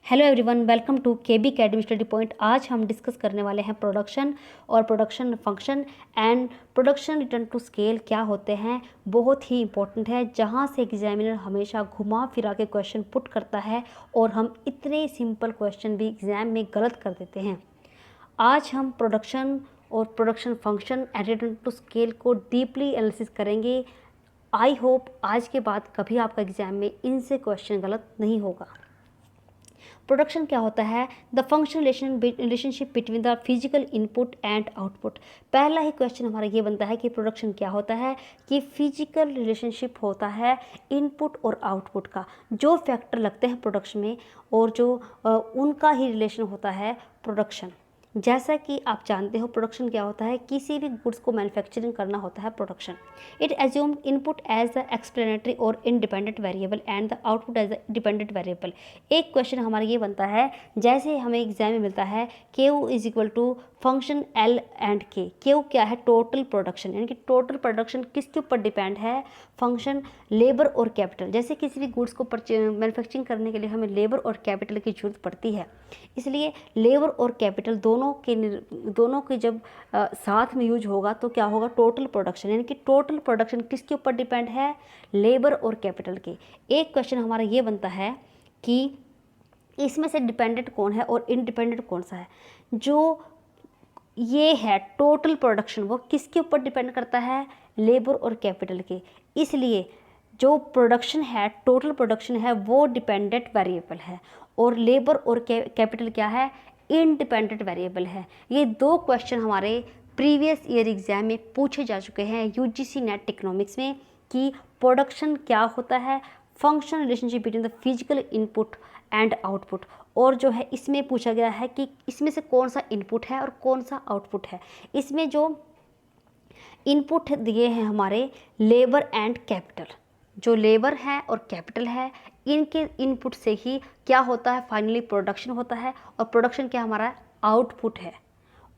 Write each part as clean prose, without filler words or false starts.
Hello everyone, welcome to KB academy study point. आज हम discuss करने वाले हैं प्रोडक्शन और production function and production return to scale क्या होते हैं। बहुत ही इंपॉर्टेंट है, जहां से एग्जामिनर हमेशा घुमा फिरा के क्वेश्चन पुट करता है और हम इतने सिंपल क्वेश्चन भी एग्जाम में गलत कर देते हैं। आज हम प्रोडक्शन और production function and return to scale को डीपली एनालिसिस करेंगे। आई होप आज के बाद कभी आपका एग्जाम में इनसे क्वेश्चन गलत नहीं होगा। प्रोडक्शन क्या होता है? The function relationship between the physical input and output. पहला ही क्वेश्चन हमारा ये बनता है कि प्रोडक्शन क्या होता है, कि फिजिकल रिलेशनशिप होता है इनपुट और आउटपुट का। जो फैक्टर लगते हैं प्रोडक्शन में और जो उनका ही रिलेशन होता है प्रोडक्शन। जैसा कि आप जानते हो प्रोडक्शन क्या होता है, किसी भी गुड्स को मैन्युफैक्चरिंग करना होता है production. It assume input as the explanatory और independent variable and the output as the dependent variable. एक क्वेश्चन हमारा ये बनता है, जैसे हमें एग्जाम में मिलता है Q is equal to function L and K। Q क्या है? टोटल प्रोडक्शन, यानी कि टोटल प्रोडक्शन किसके ऊपर डिपेंड है? फंक्शन लेबर और कैपिटल। जैसे किसी भी गुड्स को मैन्युफैक्चरिंग करने के लिए हमें लेबर और कैपिटल की जरूरत पड़ती है, इसलिए लेबर और कैपिटल दोनों के जब साथ में यूज होगा तो क्या होगा? Total production. यानी कि टोटल प्रोडक्शन किसके ऊपर डिपेंड है? लेबर और कैपिटल के। एक क्वेश्चन हमारा ये बनता है कि इसमें से डिपेंडेंट कौन है और इंडिपेंडेंट कौन सा है। जो ये है टोटल प्रोडक्शन, वो किसके ऊपर डिपेंड करता है? लेबर और कैपिटल के। इसलिए जो प्रोडक्शन है, टोटल प्रोडक्शन है, वो डिपेंडेंट वेरिएबल है और लेबर और कैपिटल क्या है? इंडिपेंडेंट वेरिएबल है। ये दो क्वेश्चन हमारे प्रीवियस ईयर एग्जाम में पूछे जा चुके हैं यूजीसी नेट इकोनॉमिक्स में, कि प्रोडक्शन क्या होता है, function relationship between the physical input and output. और जो है इसमें पूछा गया है कि इसमें से कौन सा इनपुट है और कौन सा आउटपुट है। इसमें जो इनपुट दिए हैं हमारे लेबर एंड कैपिटल, जो लेबर है और कैपिटल है, इनके इनपुट से ही क्या होता है? फाइनली प्रोडक्शन होता है। और प्रोडक्शन क्या हमारा? आउटपुट है।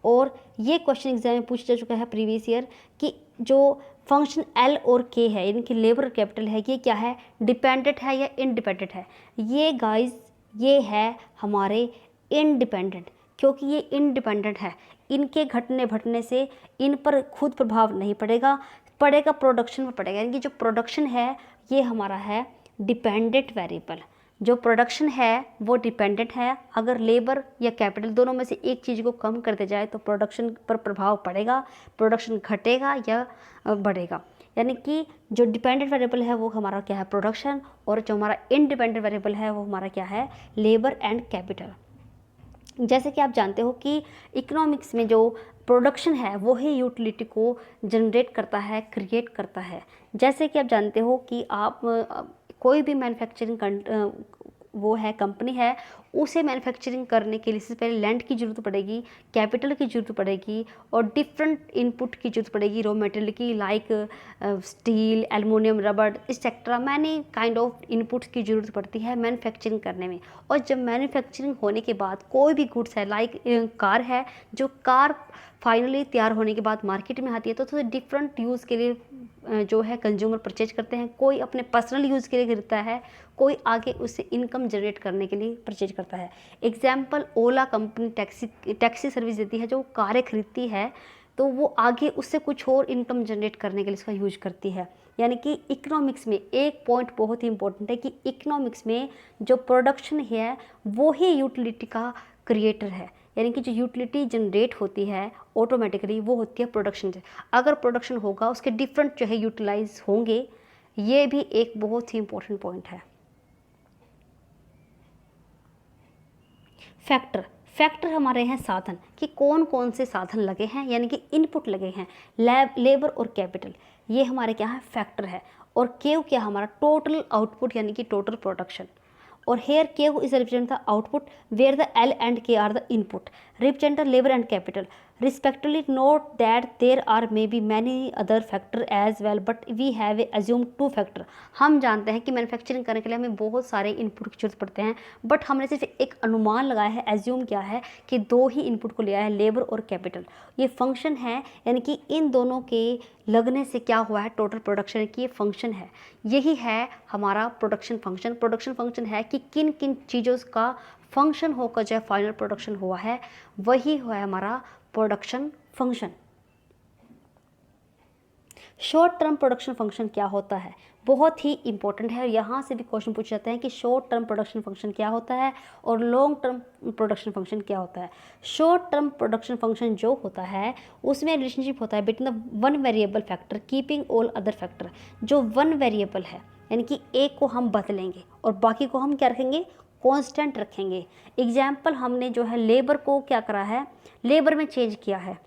और ये क्वेश्चन एग्जाम में पूछा जा चुका है प्रीवियस ईयर, कि जो फंक्शन L और K है, यानी कि लेबर और कैपिटल है, ये क्या है? डिपेंडेंट है या इंडिपेंडेंट है? ये गाइस ये है हमारे इंडिपेंडेंट, क्योंकि ये इंडिपेंडेंट है। इनके घटने बढ़ने से इन पर खुद प्रभाव नहीं पड़ेगा प्रोडक्शन पर पड़ेगा। यानी कि जो प्रोडक्शन है ये हमारा है डिपेंडेंट वेरिएबल। जो प्रोडक्शन है वो डिपेंडेंट है। अगर लेबर या कैपिटल दोनों में से एक चीज़ को कम कर दिया जाए तो प्रोडक्शन पर प्रभाव पड़ेगा, प्रोडक्शन घटेगा या बढ़ेगा। यानी कि जो डिपेंडेंट वेरिएबल है वो हमारा क्या है? प्रोडक्शन। और जो हमारा इंडिपेंडेंट वेरिएबल है वो हमारा क्या है? Labour and capital. जैसे कि आप जानते हो कि इकोनॉमिक्स में जो प्रोडक्शन है वो ही यूटिलिटी को जनरेट करता है, क्रिएट करता है। जैसे कि आप जानते हो कि आप कोई भी मैन्युफैक्चरिंग वो है कंपनी है, उसे मैन्युफैक्चरिंग करने के लिए सबसे पहले लैंड की ज़रूरत पड़ेगी, कैपिटल की ज़रूरत पड़ेगी और डिफरेंट इनपुट की ज़रूरत पड़ेगी, रॉ मटेरियल की, like steel, aluminium, rubber, etcetera many kind of inputs की ज़रूरत पड़ती है मैन्युफैक्चरिंग करने में। और जब मैन्युफैक्चरिंग होने के बाद कोई भी गुड्स है, लाइक कार है, जो कार फाइनली तैयार होने के बाद मार्केट में आती है तो डिफरेंट यूज़ के लिए जो है कंज्यूमर परचेज करते हैं। कोई अपने पर्सनल यूज़ के लिए खरीदता है, कोई आगे उससे इनकम जनरेट करने के लिए परचेज करता है। एग्जाम्पल, ओला कंपनी टैक्सी सर्विस देती है, जो कारें खरीदती है तो वो आगे उससे कुछ और इनकम जनरेट करने के लिए इसका यूज करती है। यानी कि इकोनॉमिक्स में एक पॉइंट बहुत ही इंपॉर्टेंट है कि इकोनॉमिक्स में जो प्रोडक्शन है वो ही यूटिलिटी का क्रिएटर है। यानी कि जो यूटिलिटी जनरेट होती है ऑटोमेटिकली वो होती है प्रोडक्शन से। अगर प्रोडक्शन होगा उसके डिफरेंट जो है यूटिलाइज होंगे। ये भी एक बहुत ही इंपॉर्टेंट पॉइंट है। फैक्टर हमारे हैं साधन, कि कौन कौन से साधन लगे हैं, यानी कि इनपुट लगे हैं, लेबर और कैपिटल, ये हमारे क्या है? फैक्टर है। और केव क्या हमारा? टोटल आउटपुट, यानी कि टोटल प्रोडक्शन। और here K is represent the output where the L and K are the input, represent the labor and capital respectively. Note that there are maybe many other factor as well but we have assumed two factor। हम जानते हैं कि manufacturing करने के लिए हमें बहुत सारे इनपुट की जरूरत पड़ते हैं, बट हमने सिर्फ एक अनुमान लगाया है, एज्यूम किया है कि दो ही इनपुट को लिया है, लेबर और कैपिटल। ये फंक्शन है, यानी कि इन दोनों के लगने से क्या हुआ है? टोटल प्रोडक्शन की ये फंक्शन है। यही है हमारा प्रोडक्शन फंक्शन। प्रोडक्शन फंक्शन है कि किन किन चीज़ों का फंक्शन होकर जो फाइनल प्रोडक्शन हुआ है वही हुआ है हमारा production function. Short term production function क्या होता है, बहुत ही इंपॉर्टेंट है। यहाँ से भी क्वेश्चन पूछ जाते हैं कि शॉर्ट टर्म प्रोडक्शन फंक्शन क्या होता है और लॉन्ग टर्म प्रोडक्शन फंक्शन क्या होता है। शॉर्ट टर्म प्रोडक्शन फंक्शन जो होता है उसमें रिलेशनशिप होता है between the one variable factor keeping all other factor. जो वन वेरिएबल है यानी कि एक को हम बदलेंगे और बाकी को हम क्या रखेंगे, कांस्टेंट रखेंगे। एग्जाम्पल, हमने जो है लेबर को क्या करा है, लेबर में चेंज किया है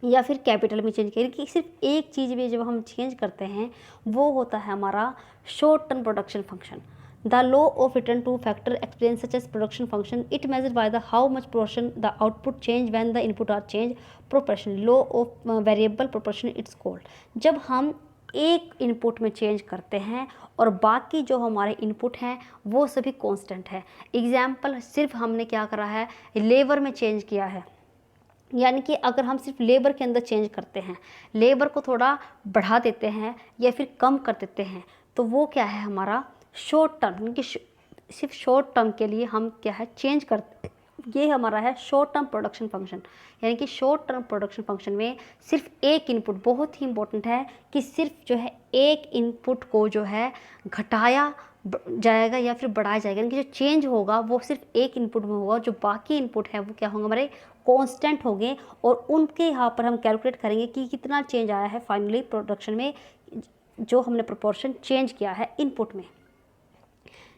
या फिर कैपिटल में चेंज किया, कि सिर्फ एक चीज़ में जब हम चेंज करते हैं वो होता है हमारा short term production function. The law of return to factor explain such as production function, it measure by the how much proportion the output change when the input are change proportion, law of variable proportion it's called. जब हम एक input में change करते हैं और बाकी जो हमारे इनपुट हैं वो सभी कांस्टेंट है। एग्जाम्पल, सिर्फ हमने क्या करा है, लेबर में चेंज किया है, यानी कि अगर हम सिर्फ लेबर के अंदर चेंज करते हैं, लेबर को थोड़ा बढ़ा देते हैं या फिर कम कर देते हैं, तो वो क्या है हमारा शॉर्ट टर्म, यानी कि सिर्फ शॉर्ट टर्म के लिए हम क्या है चेंज करते, ये हमारा है शॉर्ट टर्म प्रोडक्शन फंक्शन। यानी कि शॉर्ट टर्म प्रोडक्शन फंक्शन में सिर्फ एक इनपुट, बहुत ही इंपॉर्टेंट है कि सिर्फ जो है एक इनपुट को जो है घटाया जाएगा या फिर बढ़ाया जाएगा, यानी कि जो चेंज होगा वो सिर्फ एक इनपुट में होगा, जो बाकी इनपुट है वो क्या होंगे हमारे कांस्टेंट होंगे और उनके यहाँ पर हम कैलकुलेट करेंगे कि कितना चेंज आया है फाइनली प्रोडक्शन में जो हमने प्रोपोर्शन चेंज किया है इनपुट में।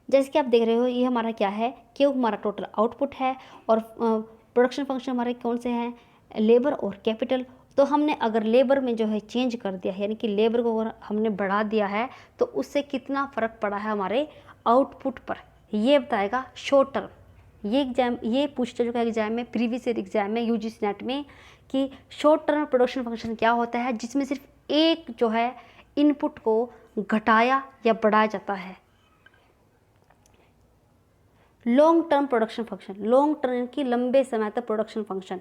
जैसे कि आप देख रहे हो ये हमारा क्या है, क्यू हमारा टोटल आउटपुट है और प्रोडक्शन फंक्शन हमारे कौन से हैं, लेबर और कैपिटल। तो हमने अगर लेबर में जो है चेंज कर दिया है, यानी कि लेबर को अगर हमने बढ़ा दिया है तो उससे कितना फ़र्क पड़ा है हमारे आउटपुट पर, ये बताएगा शॉर्ट टर्म। ये पूछ चुका है एग्जाम में, प्रीवियस ईयर एग्जाम में यूजीसी नेट में, कि शॉर्ट टर्म प्रोडक्शन फंक्शन क्या होता है जिसमें सिर्फ एक जो है इनपुट को घटाया या बढ़ाया जाता है। Long term production function, long term की लंबे समय तक प्रोडक्शन फंक्शन।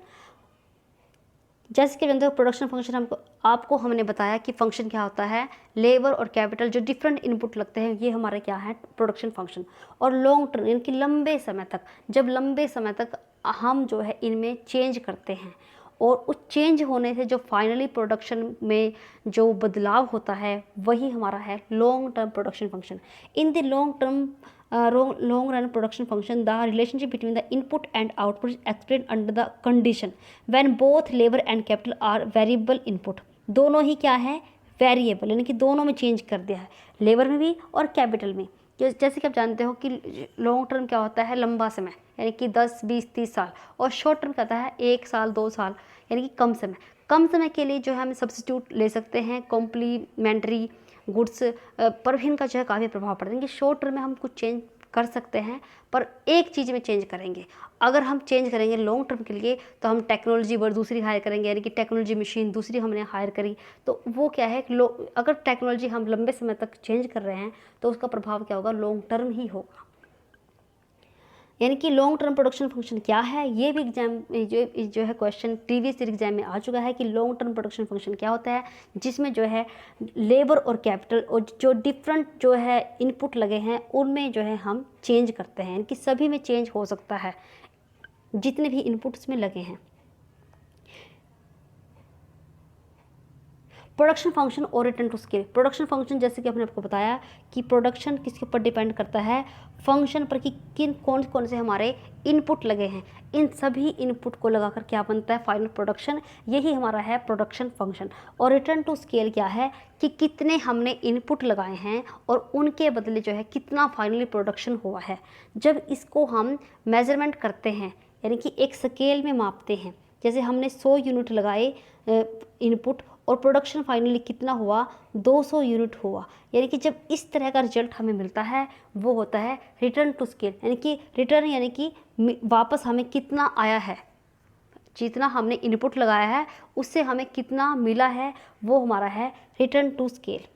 जैसे कि जनता प्रोडक्शन फंक्शन आपको हमने बताया कि फंक्शन क्या होता है, लेबर और कैपिटल जो डिफरेंट इनपुट लगते हैं ये हमारे क्या है प्रोडक्शन फंक्शन। और लॉन्ग टर्म यानी कि लंबे समय तक, जब लंबे समय तक हम जो है इनमें चेंज करते हैं और उस चेंज होने से जो फाइनली प्रोडक्शन में जो बदलाव होता है वही हमारा है long term production function. In the long run production function, the relationship between the input and output is explained under the condition when both labor and capital are variable input। दोनों ही क्या है वेरिएबल, यानी कि दोनों में change कर दिया है, लेबर में भी और कैपिटल में। जैसे कि आप जानते हो कि लॉन्ग टर्म क्या होता है लंबा समय, यानी कि 10, 20, 30 साल, और शॉर्ट टर्म क्या होता है 1 साल 2 साल, यानी कि कम समय। कम समय के लिए जो है हम सब्स्टिट्यूट ले सकते हैं कॉम्प्लीमेंट्री गुड्स पर भी इनका जो है काफ़ी प्रभाव पड़ता है कि शॉर्ट टर्म में हम कुछ चेंज कर सकते हैं पर एक चीज़ में चेंज करेंगे। अगर हम चेंज करेंगे लॉन्ग टर्म के लिए तो हम टेक्नोलॉजी वर्ड दूसरी हायर करेंगे, यानी कि टेक्नोलॉजी मशीन दूसरी हमने हायर करी, तो वो क्या है अगर टेक्नोलॉजी हम लंबे समय तक चेंज कर रहे हैं तो उसका प्रभाव क्या होगा लॉन्ग टर्म ही होगा। यानी कि लॉन्ग टर्म प्रोडक्शन फंक्शन क्या है, ये भी एग्जाम जो है क्वेश्चन प्रीवियस ईयर एग्जाम में आ चुका है कि लॉन्ग टर्म प्रोडक्शन फंक्शन क्या होता है, जिसमें जो है लेबर और कैपिटल और जो डिफरेंट जो है इनपुट लगे हैं उनमें जो है हम चेंज करते हैं, यानी कि सभी में चेंज हो सकता है जितने भी इनपुट्स में लगे हैं। प्रोडक्शन फंक्शन और return to scale. Production function जैसे कि आपने आपको बताया कि प्रोडक्शन किसके ऊपर डिपेंड करता है, फंक्शन पर, कि कौन कौन से हमारे इनपुट लगे हैं, इन सभी इनपुट को लगाकर क्या बनता है फाइनल प्रोडक्शन, यही हमारा है प्रोडक्शन फंक्शन। और रिटर्न टू स्केल क्या है कि कितने हमने इनपुट लगाए हैं और उनके बदले जो है कितना फाइनली प्रोडक्शन हुआ है। जब इसको हम मेजरमेंट करते हैं यानी कि एक स्केल में मापते हैं, जैसे हमने 100 यूनिट लगाए इनपुट और प्रोडक्शन फाइनली कितना हुआ 200 यूनिट हुआ, यानी कि जब इस तरह का रिजल्ट हमें मिलता है वो होता है रिटर्न टू स्केल। यानी कि रिटर्न यानी कि वापस हमें कितना आया है, जितना हमने इनपुट लगाया है उससे हमें कितना मिला है, वो हमारा है return to scale.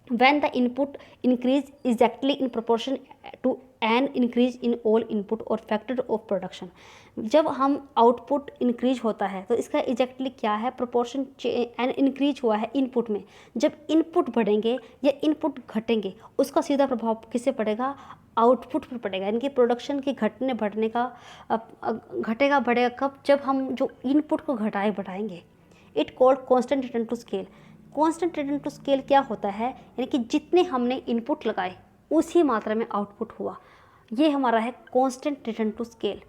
when the input increase exactly in proportion to an increase in all input or factor of production। जब हम आउटपुट इंक्रीज होता है तो इसका एग्जैक्टली क्या है प्रोपोर्शन एन इंक्रीज हुआ है इनपुट में। जब इनपुट बढ़ेंगे या इनपुट घटेंगे उसका सीधा प्रभाव किससे पड़ेगा, आउटपुट पर पड़ेगा, यानी कि प्रोडक्शन के घटने बढ़ने का घटेगा बढ़ेगा कब, जब हम जो इनपुट को बढ़ाएंगे। It called constant return to scale. Constant return to scale क्या होता है, यानी कि जितने हमने इनपुट लगाए उसी मात्रा में आउटपुट हुआ, ये हमारा है constant return to scale.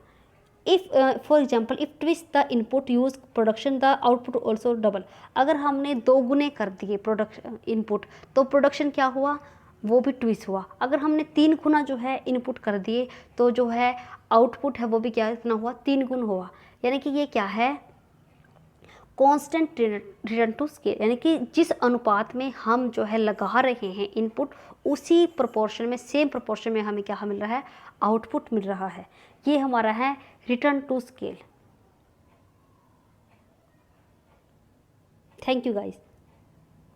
If for example if twice the input use production the output also double. अगर हमने 2 गुने कर दिए प्रोडक्शन इनपुट, तो प्रोडक्शन क्या हुआ, वो भी ट्विस हुआ। अगर हमने 3 गुना जो है इनपुट कर दिए, तो जो है आउटपुट है वो भी क्या इतना हुआ, 3 गुण हुआ। यानी कि ये क्या है, कांस्टेंट रिटर्न टू स्केल, यानी कि जिस अनुपात में हम जो है लगा रहे हैं इनपुट, उसी प्रोपोर्शन में, सेम प्रोपोर्शन में हमें क्या मिल रहा है, आउटपुट मिल रहा है। ये हमारा है return to scale. Thank you guys.